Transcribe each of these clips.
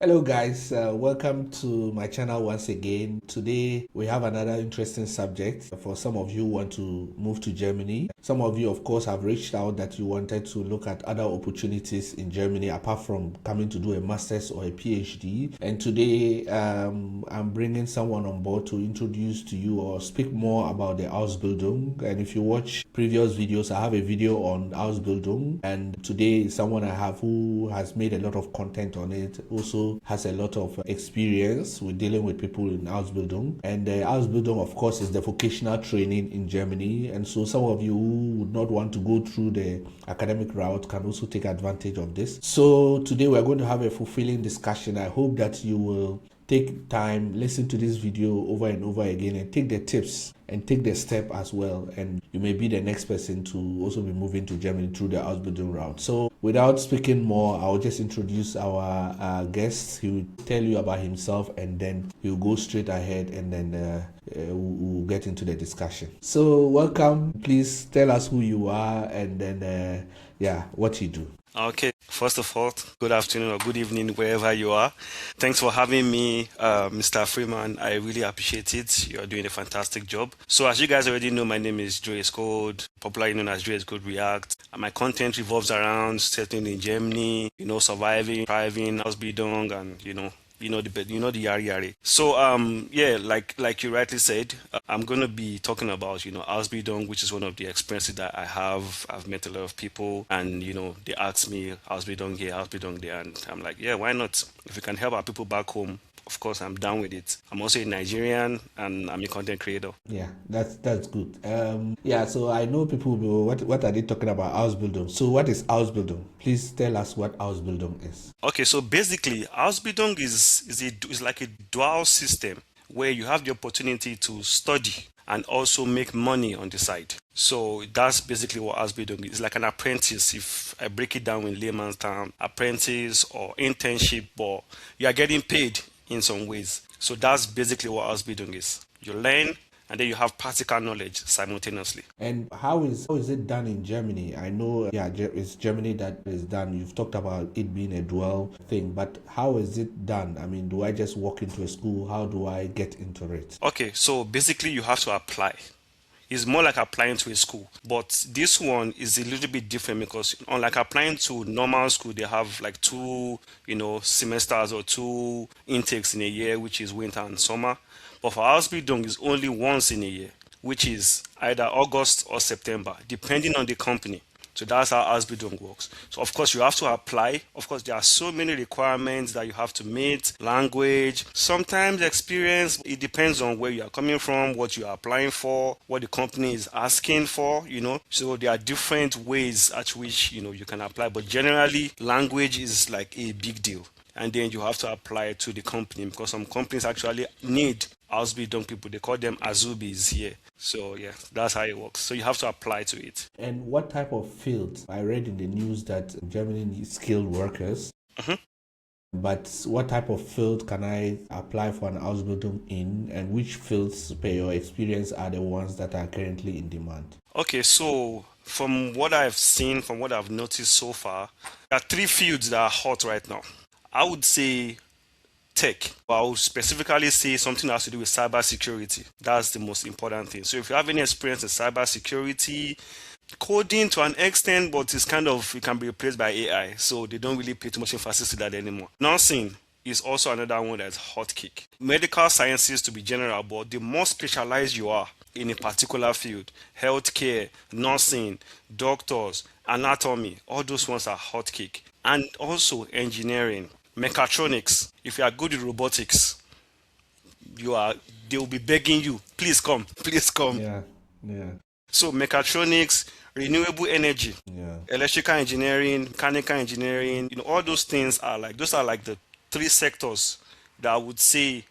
Hello guys, welcome to my channel once again. Today we have another interesting subject for some of you who want to move to Germany. Some of you of course have reached out that you wanted to look at other opportunities in Germany apart from coming to do a master's or a PhD. And today I'm bringing someone on board to introduce to you or speak more about the Ausbildung. And if you watch previous videos, I have a video on Ausbildung, and today someone I have who has made a lot of content on it, also has a lot of experience with dealing with people in Ausbildung. And Ausbildung, of course, is the vocational training in Germany. And so some of you who would not want to go through the academic route can also take advantage of this. So today we're going to have a fulfilling discussion. I hope that you will take time, listen to this video over and over again, and take the tips and take the step as well. And you may be the next person to also be moving to Germany through the Ausbildung route. So without speaking more, I'll just introduce our guest. He will tell you about himself, and then he'll go straight ahead, and then we'll get into the discussion. So welcome. Please tell us who you are, and then what you do. Okay, first of all, good afternoon or good evening, wherever you are. Thanks for having me, Mr. Freeman. I really appreciate it. You're doing a fantastic job. So as you guys already know, my name is Dreyiscold, popularly known as Dreyiscold Reacts. And my content revolves around settling in Germany, surviving, thriving, Ausbildung, and the yari yari. So like you rightly said, I'm gonna be talking about Ausbildung, which is one of the experiences that I have. I've met a lot of people, and they ask me Ausbildung here, Ausbildung there, and I'm like, yeah, why not? If we can help our people back home, of course, I'm down with it. I'm also a Nigerian, and I'm a content creator. Yeah, that's good. So I know people will be, what are they talking about Ausbildung? So what is Ausbildung? Please tell us what Ausbildung is. Okay, so basically, Ausbildung is like a dual system where you have the opportunity to study and also make money on the side. So that's basically what Ausbildung is. It's like an apprentice, if I break it down in layman's term, apprentice or internship, but you are getting paid in some ways. So that's basically what Ausbildung is. You learn, and then you have practical knowledge simultaneously. And how is it done in Germany? I know, it's Germany that is done. You've talked about it being a dual thing, but how is it done? I mean, do I just walk into a school? How do I get into it? Okay, so basically you have to apply. It's more like applying to a school, but this one is a little bit different because unlike applying to normal school, they have like two semesters or two intakes in a year, which is winter and summer. But for Ausbildung, it's only once in a year, which is either August or September, depending on the company. So that's how Ausbildung works. So of course you have to apply. Of course there are so many requirements that you have to meet. Language, sometimes experience. It depends on where you are coming from, what you are applying for, what the company is asking for. So there are different ways at which you can apply. But generally, language is like a big deal. And then you have to apply to the company because some companies actually need Ausbildung people. They call them Azubis here. So yeah, that's how it works. So you have to apply to it. And what type of fields? I read in the news that Germany needs skilled workers. But what type of field can I apply for an Ausbildung in, and which fields, per your experience, are the ones that are currently in demand? Okay, so from what I've seen, from what I've noticed so far, there are three fields that are hot right now. I would say tech, but I would specifically say something that has to do with cybersecurity. That's the most important thing. So if you have any experience in cybersecurity, coding to an extent, but it can be replaced by AI. So they don't really pay too much emphasis to that anymore. Nursing is also another one that's hot kick. Medical sciences, to be general, but the more specialized you are in a particular field, healthcare, nursing, doctors, anatomy, all those ones are hot kick. And also engineering, mechatronics. If you are good at robotics, they will be begging you, please come, please come. Yeah. So mechatronics, renewable energy, electrical engineering, mechanical engineering, all those things are like the three sectors that I would say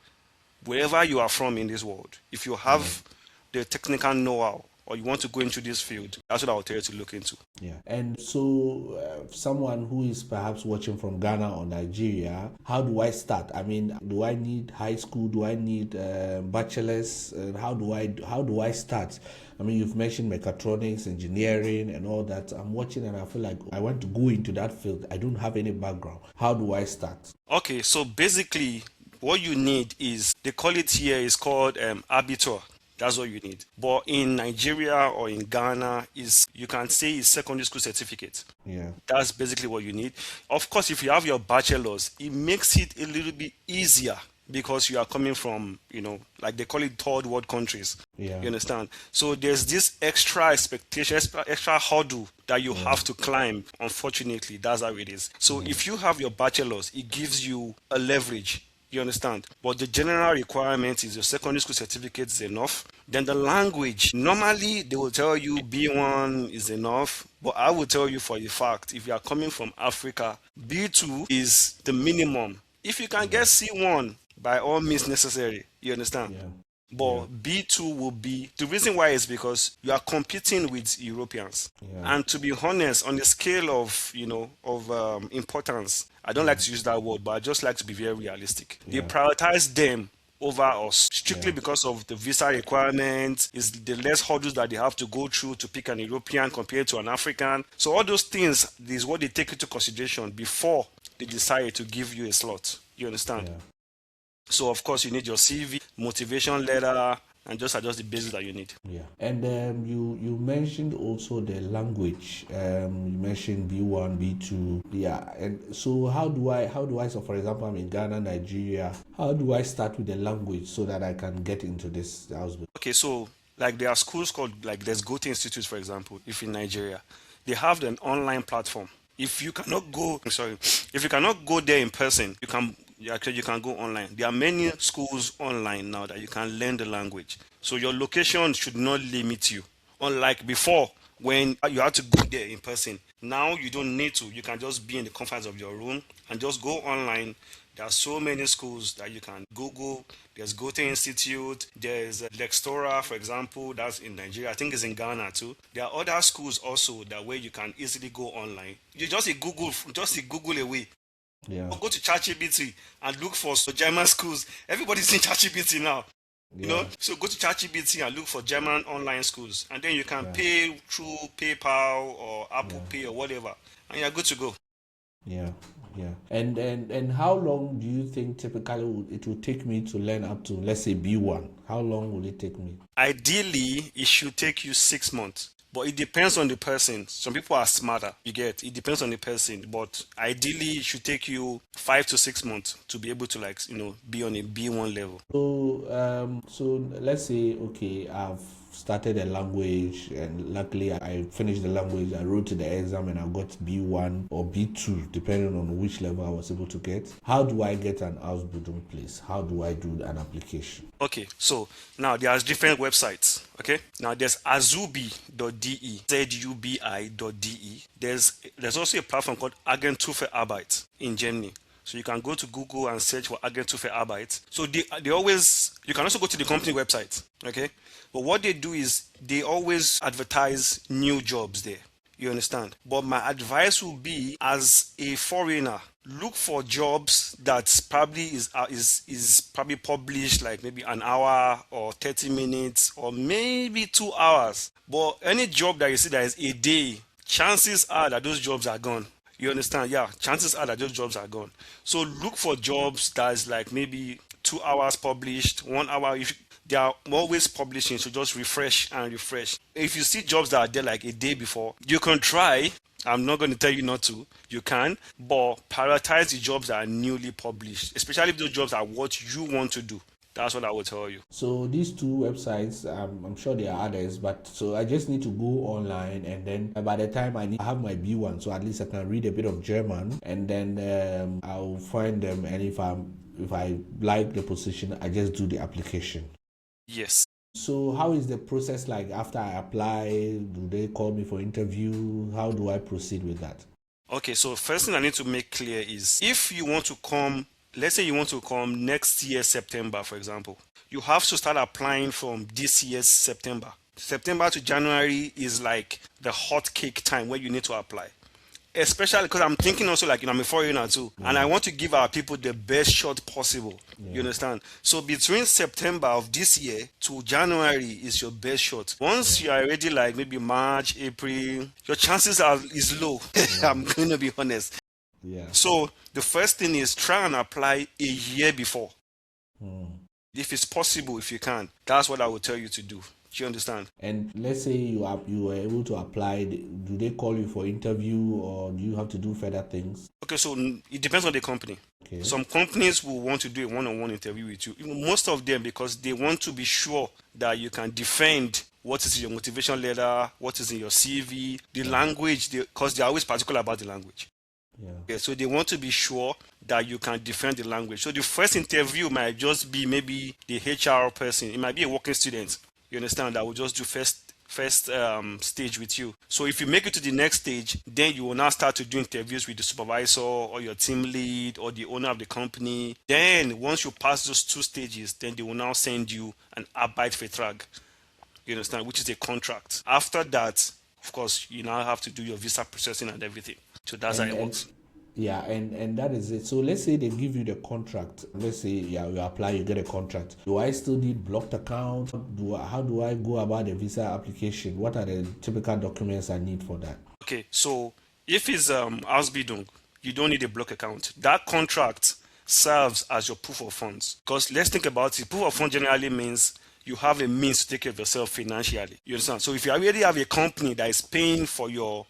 wherever you are from in this world, if you have the technical know-how, or you want to go into this field, that's what I'll tell you to look into. Yeah. And so, someone who is perhaps watching from Ghana or Nigeria, how do I start? I mean, do I need high school? Do I need bachelor's? How do I start? I mean, you've mentioned mechatronics, engineering, and all that. I'm watching and I feel like I want to go into that field. I don't have any background. How do I start? Okay, so basically, what you need is, they call it here, is called abitur. That's what you need. But in Nigeria or in Ghana, is, you can say, is secondary school certificate. Yeah. That's basically what you need. Of course, if you have your bachelor's, it makes it a little bit easier because you are coming from, like they call it third world countries. Yeah. You understand? So there's this extra expectation, extra hurdle that you have to climb. Unfortunately, that's how it is. So if you have your bachelor's, it gives you a leverage. You understand? But the general requirement is your secondary school certificate is enough. Then the language, normally they will tell you B1 is enough. But I will tell you for a fact, if you are coming from Africa, B2 is the minimum. If you can get C1, by all means necessary. You understand? Yeah. But B2 will be, the reason why is because you are competing with Europeans. Yeah. And to be honest, on the scale of, importance, I don't like to use that word, but I just like to be very realistic. They prioritize them over us strictly because of the visa requirements, is the less hurdles that they have to go through to pick an European compared to an African. So all those things is what they take into consideration before they decide to give you a slot. You understand? Yeah. So of course you need your CV, motivation letter, and just adjust the basics that you need. Yeah. And you mentioned also the language. You mentioned B1, B2. Yeah. And so how do I so for example, I'm in Ghana, Nigeria. How do I start with the language so that I can get into this Ausbildung? Okay, so like there are schools called, like there's Goethe Institute, for example, if in Nigeria. They have an online platform. If you cannot go there in person, you can go online. There are many schools online now that you can learn the language. So your location should not limit you. Unlike before, when you had to go there in person. Now you don't need to. You can just be in the comfort of your room and just go online. There are so many schools that you can Google. There's Goethe Institute. There's Lextora, for example. That's in Nigeria. I think it's in Ghana too. There are other schools also that where you can easily go online. You just Google away. Yeah. Or go to ChatGPT and look for German schools. Everybody's in ChatGPT now. So go to ChatGPT and look for German online schools, and then you can pay through PayPal or Apple Pay or whatever, and you're good to go. Yeah. And how long do you think typically it will take me to learn up to, let's say, B1? How long will it take me? Ideally, it should take you 6 months. But it depends on the person. Some people are smarter. It depends on the person. But ideally, it should take you 5 to 6 months to be able to be on a B1 level. So let's say, okay, I've started a language and luckily I finished the language. I wrote the exam and I got B1 or B2, depending on which level I was able to get. How do I get an Ausbildung place? How do I do an application? Okay, so now there's different websites. Okay, now there's azubi.de, zubi.de. There's also a platform called Agentur für Arbeit in Germany. So you can go to Google and search for Agentur für Arbeit. So you can also go to the company website. Okay, but what they do is they always advertise new jobs there. You understand? But my advice will be, as a foreigner, look for jobs that probably is probably published like maybe an hour or 30 minutes or maybe 2 hours. But any job that you see that is a day, chances are that those jobs are gone. You understand? Yeah, chances are that those jobs are gone. So look for jobs that is like maybe 2 hours published, 1 hour. They are always publishing, so just refresh and refresh. If you see jobs that are there like a day before, you can try. I'm not going to tell you not to. You can, but prioritize the jobs that are newly published, especially if those jobs are what you want to do. That's what I will tell you. So these two websites, I'm sure there are others, but so I just need to go online, and then by the time I have my B1, so at least I can read a bit of German, and then I'll find them, and if I like the position, I just do the application. Yes. So how is the process like after I apply? Do they call me for interview? How do I proceed with that? Okay, so first thing I need to make clear is, if you want to come, let's say you want to come next year September, for example, you have to start applying from this year's September. September to January is like the hot cake time where you need to apply. Especially because I'm thinking also like, I'm a foreigner too, and I want to give our people the best shot possible. You understand? So between September of this year to January is your best shot. Once you are already like maybe March, April, your chances is low. I'm going to be honest. Yeah. So the first thing is try and apply a year before. If it's possible, if you can. That's what I would tell you to do. Do you understand? And let's say you were able to apply, do they call you for interview or do you have to do further things? Okay, so it depends on the company. Okay. Some companies will want to do a one-on-one interview with you. Most of them, because they want to be sure that you can defend what is in your motivation letter, what is in your CV, the language, because they're always particular about the language. Yeah, so they want to be sure that you can defend the language. So the first interview might just be maybe the HR person. It might be a working student. You understand? That will just do first stage with you. So if you make it to the next stage, then you will now start to do interviews with the supervisor or your team lead or the owner of the company. Then once you pass those 2 stages, then they will now send you an Arbeitsvertrag. You understand? Which is a contract. After that, of course, you now have to do your visa processing and everything. So that's how it works. Yeah, and that is it. So let's say they give you the contract. Let's say you apply, you get a contract. Do I still need blocked account? How do I go about the visa application? What are the typical documents I need for that? Okay, so if it's Ausbildung, you don't need a block account. That contract serves as your proof of funds. Because let's think about it. Proof of funds generally means you have a means to take care of yourself financially. You understand? So if you already have a company that is paying for your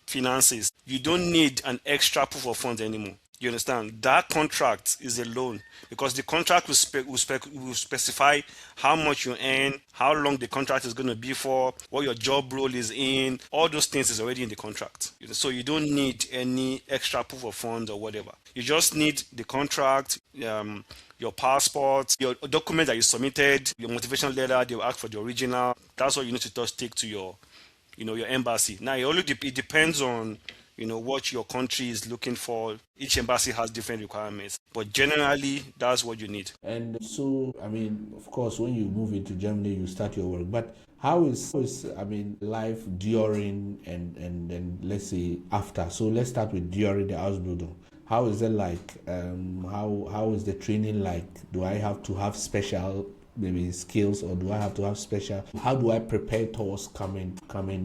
finances, you don't need an extra proof of funds anymore. You understand? That contract is a loan because the contract will specify how much you earn, how long the contract is going to be for, what your job role is in. All those things is already in the contract. So you don't need any extra proof of funds or whatever. You just need the contract, your passport, your document that you submitted, your motivation letter. They will ask for the original. That's what you need to just take to your embassy. Now it depends on what your country is looking for. Each embassy has different requirements, but generally that's what you need. And so, of course, when you move into Germany, you start your work. But how is life during and let's say after? So let's start with during the Ausbildung. How is it like? How is the training like? Do I have to have special maybe skills, or do I have to have special? How do I prepare towards coming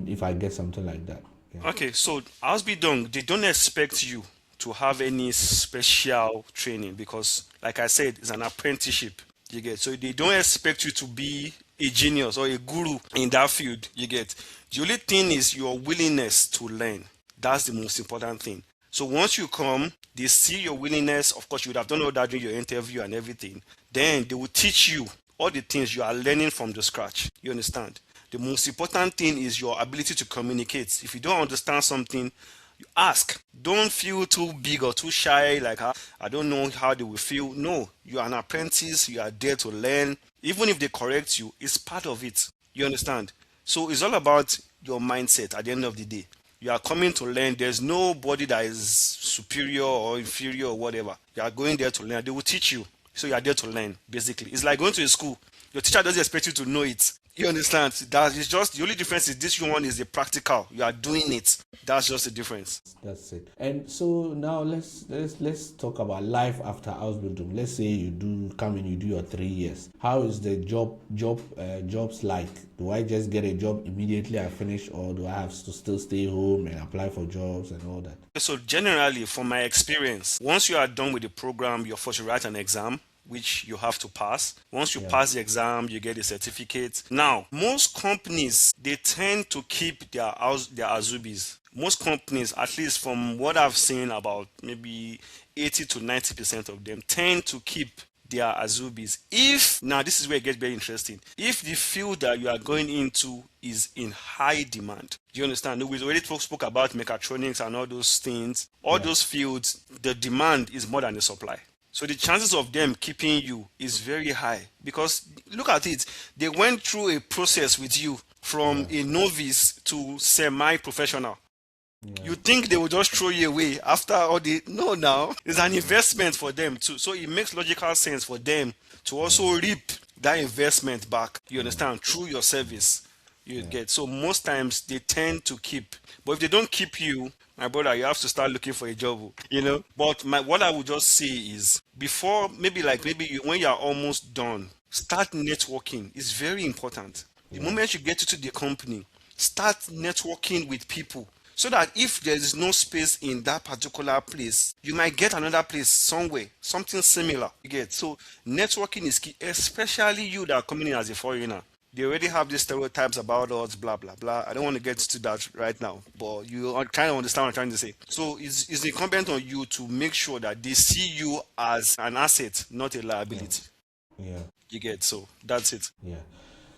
if I get something like that? Yeah. Okay, so Ausbildung, they don't expect you to have any special training because, like I said, it's an apprenticeship. You get, so they don't expect you to be a genius or a guru in that field. You get, the only thing is your willingness to learn. That's the most important thing. So once you come, they see your willingness. Of course, you would have done all that during your interview and everything. Then they will teach you all the things you are learning from the scratch. You understand? The most important thing is your ability to communicate. If you don't understand something, you ask. Don't feel too big or too shy, like I don't know how they will feel. No, you are an apprentice. You are there to learn. Even if they correct you, it's part of it. You understand? So it's all about your mindset at the end of the day. You are coming to learn. There's nobody that is superior or inferior or whatever. You are going there to learn. They will teach you. So you are there to learn, basically. It's like going to a school. Your teacher doesn't expect you to know it. You understand? That is just the only difference is this one is the practical. You are doing it. That's just the difference. That's it. And so now let's talk about life after Ausbildung. Let's say you do come in, you do your 3 years. How is the jobs like? Do I just get a job immediately I finish, or do I have to still stay home and apply for jobs and all that? So generally, from my experience, once you are done with the program, you're forced to write an exam, which you have to pass. Once you pass the exam, you get a certificate. Now, most companies, they tend to keep their Azubis. Most companies, at least from what I've seen, about maybe 80 to 90% of them tend to keep their Azubis. Now this is where it gets very interesting. If the field that you are going into is in high demand, do you understand? We already spoke about mechatronics and all those things. All those fields, the demand is more than the supply. So the chances of them keeping you is very high because look at it. They went through a process with you from a novice to semi-professional. You think they will just throw you away after all the... No, now. It's an investment for them too. So it makes logical sense for them to also reap that investment back, you understand, through your service. You get, so most times they tend to keep, but if they don't keep you, my brother, you have to start looking for a job, you know. But what I would just say is, before, maybe when you are almost done, start networking. It's very important. The Yeah. moment you get into the company, start networking with people, so that if there is no space in that particular place, you might get another place somewhere, something similar. You get, so networking is key, especially you that are coming in as a foreigner. They already have these stereotypes about us, blah blah blah. I don't want to get to that right now, but you kind of understand what I'm trying to say. So it's incumbent on you to make sure that they see you as an asset, not a liability. Yeah. You get, so that's it. Yeah.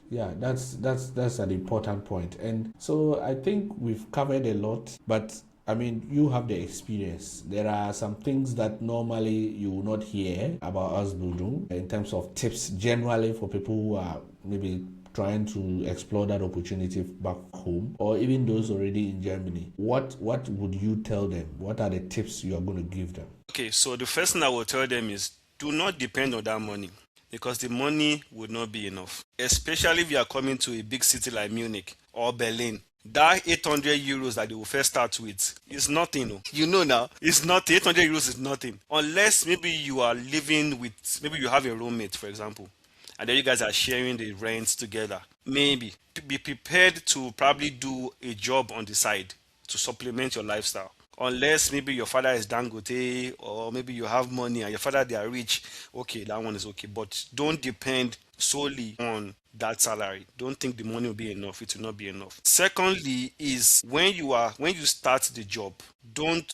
Yeah, that's an important point. And so I think we've covered a lot, but I mean, you have the experience. There are some things that normally you will not hear about Ausbildung in terms of tips generally for people who are maybe trying to explore that opportunity back home, or even those already in Germany. What would you tell them? What are the tips you are going to give them? Okay, so the first thing I will tell them is, do not depend on that money, because the money would not be enough. Especially if you are coming to a big city like Munich or Berlin. That 800 euros that they will first start with is nothing. Oh. You know now, it's not 800 euros is nothing. Unless maybe you are living with, maybe you have a roommate, for example, and then you guys are sharing the rent together. Maybe be prepared to probably do a job on the side to supplement your lifestyle. Unless maybe your father is Dangote, or maybe you have money and your father they are rich, okay, that one is okay. But don't depend solely on that salary. Don't think the money will be enough. It will not be enough. Secondly, is when you start the job, don't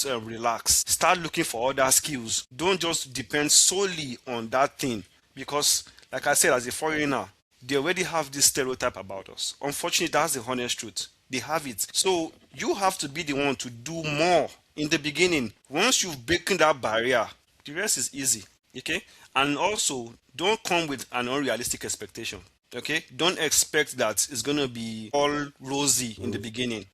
relax. Start looking for other skills. Don't just depend solely on that thing, because, like I said, as a foreigner, they already have this stereotype about us. Unfortunately, that's the honest truth. They have it. So you have to be the one to do more in the beginning. Once you've broken that barrier, the rest is easy. Okay? And also, don't come with an unrealistic expectation. Okay? Don't expect that it's gonna be all rosy in the beginning.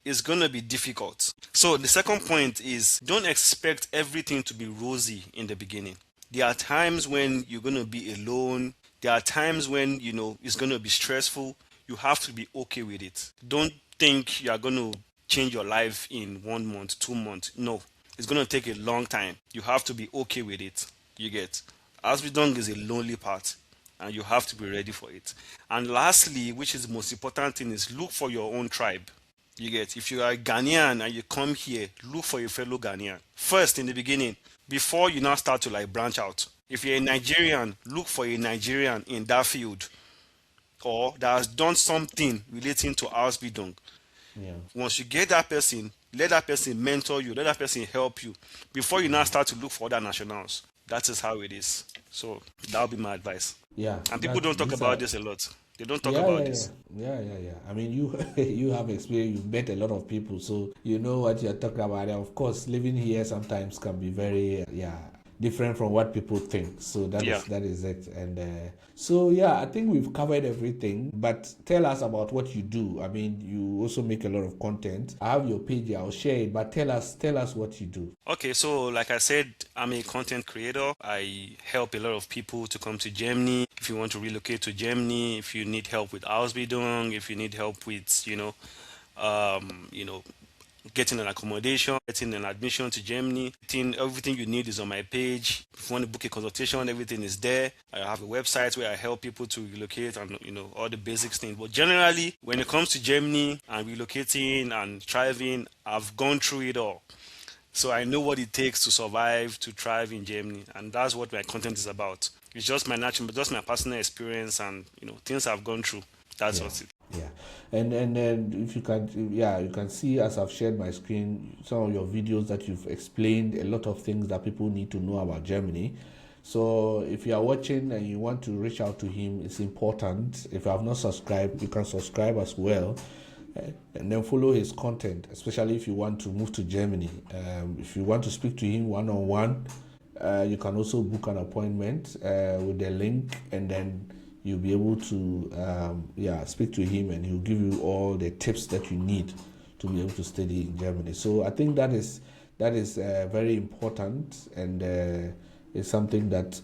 It's gonna be difficult. So the second point is, don't expect everything to be rosy in the beginning. There are times when you're gonna be alone. There are times when it's gonna be stressful. You have to be okay with it. Don't think you are gonna change your life in 1 month, 2 months. No, it's gonna take a long time. You have to be okay with it. You get, Asbidong is a lonely part, and you have to be ready for it. And lastly, which is the most important thing, is look for your own tribe. You get, if you are a Ghanaian and you come here, look for a fellow Ghanaian first in the beginning, before you now start to like branch out. If you're a Nigerian, look for a Nigerian in that field, or that has done something relating to Ausbildung. Yeah. Once you get that person, let that person mentor you, let that person help you before you now start to look for other nationals. That is how it is. So that'll be my advice. Yeah. And people don't talk These about are. this a lot. They don't talk Yeah, about yeah, yeah, this. yeah. I mean, you you have experience. You've met a lot of people, so you know what you're talking about. And of course, living here sometimes can be very different from what people think. So Yeah. that is it. And so yeah, I think we've covered everything. But tell us about what you do. I mean, you also make a lot of content. I have your page. I'll share it. But tell us what you do. Okay, so like I said, I'm a content creator. I help a lot of people to come to Germany. If you want to relocate to Germany, if you need help with Ausbildung, if you need help with, um, you know, getting an accommodation, getting an admission to Germany, everything you need is on my page. If you want to book a consultation, everything is there. I have a website where I help people to relocate and all the basic things. But generally, when it comes to Germany and relocating and thriving, I've gone through it all. So I know what it takes to survive, to thrive in Germany, and that's what my content is about. It's just my natural, just my personal experience, and things I've gone through. That's Yeah. what's it. Yeah, and then if you can, yeah, you can see as I've shared my screen some of your videos that you've explained a lot of things that people need to know about Germany. So if you are watching and you want to reach out to him, it's important. If you have not subscribed, you can subscribe as well, and then follow his content, especially if you want to move to Germany. If you want to speak to him one-on-one, you can also book an appointment with the link, and then you'll be able to speak to him, and he'll give you all the tips that you need to be able to study in Germany. So I think that is very important, and it's something that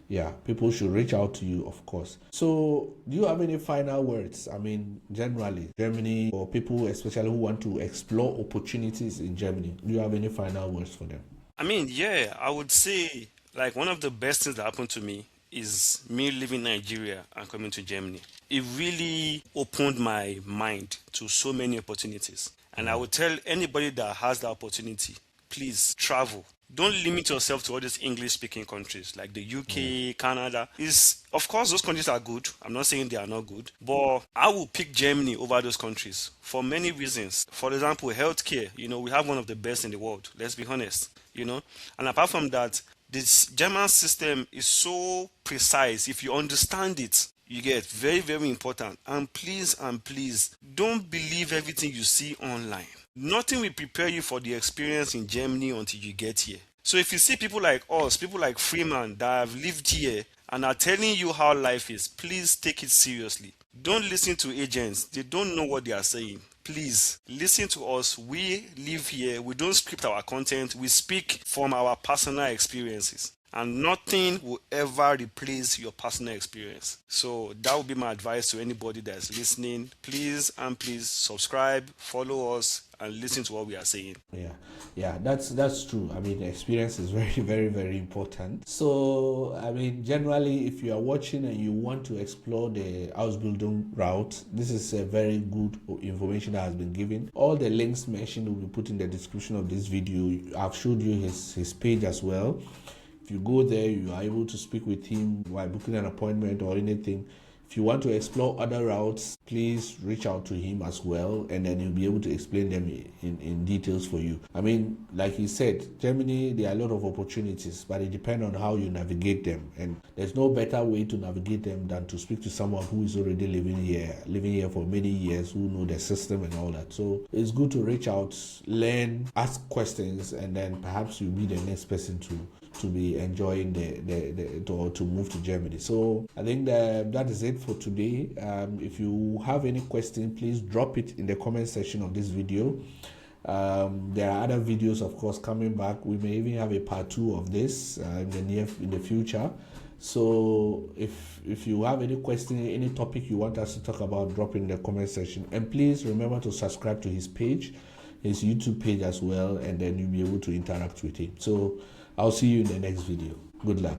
yeah, people should reach out to you, of course. So do you have any final words? I mean, generally, Germany, or people especially who want to explore opportunities in Germany, do you have any final words for them? I mean, yeah, I would say like one of the best things that happened to me is me leaving Nigeria and coming to Germany. It really opened my mind to so many opportunities. And I would tell anybody that has the opportunity, please travel. Don't limit yourself to all these English speaking countries like the UK, Canada. Is of course those countries are good. I'm not saying they are not good, but I will pick Germany over those countries for many reasons. For example, healthcare, we have one of the best in the world. Let's be honest. And apart from that, this German system is so precise. If you understand it, you get very, very important. And please, don't believe everything you see online. Nothing will prepare you for the experience in Germany until you get here. So if you see people like us, people like Freeman that have lived here and are telling you how life is, please take it seriously. Don't listen to agents. They don't know what they are saying. Please listen to us. We live here. We don't script our content. We speak from our personal experiences. And nothing will ever replace your personal experience. So that would be my advice to anybody that's listening. Please and please subscribe, follow us, and listen to what we are saying. Yeah, that's true. I mean, experience is very, very, very important. So, I mean, generally, if you are watching and you want to explore the Ausbildung route, this is a very good information that has been given. All the links mentioned will be put in the description of this video. I've showed you his page as well. If you go there, you are able to speak with him while booking an appointment or anything. If you want to explore other routes, please reach out to him as well, and then he'll be able to explain them in details for you. I mean, like he said, Germany, there are a lot of opportunities, but it depends on how you navigate them. And there's no better way to navigate them than to speak to someone who is already living here for many years, who know the system and all that. So it's good to reach out, learn, ask questions, and then perhaps you'll be the next person to be enjoying to move to Germany. So I think that is it for today. If you have any question, please drop it in the comment section of this video. There are other videos, of course, coming back. We may even have a part 2 of this in the future. So if you have any question, any topic you want us to talk about, drop it in the comment section. And please remember to subscribe to his page, his YouTube page as well, and then you'll be able to interact with him. So I'll see you in the next video. Good luck.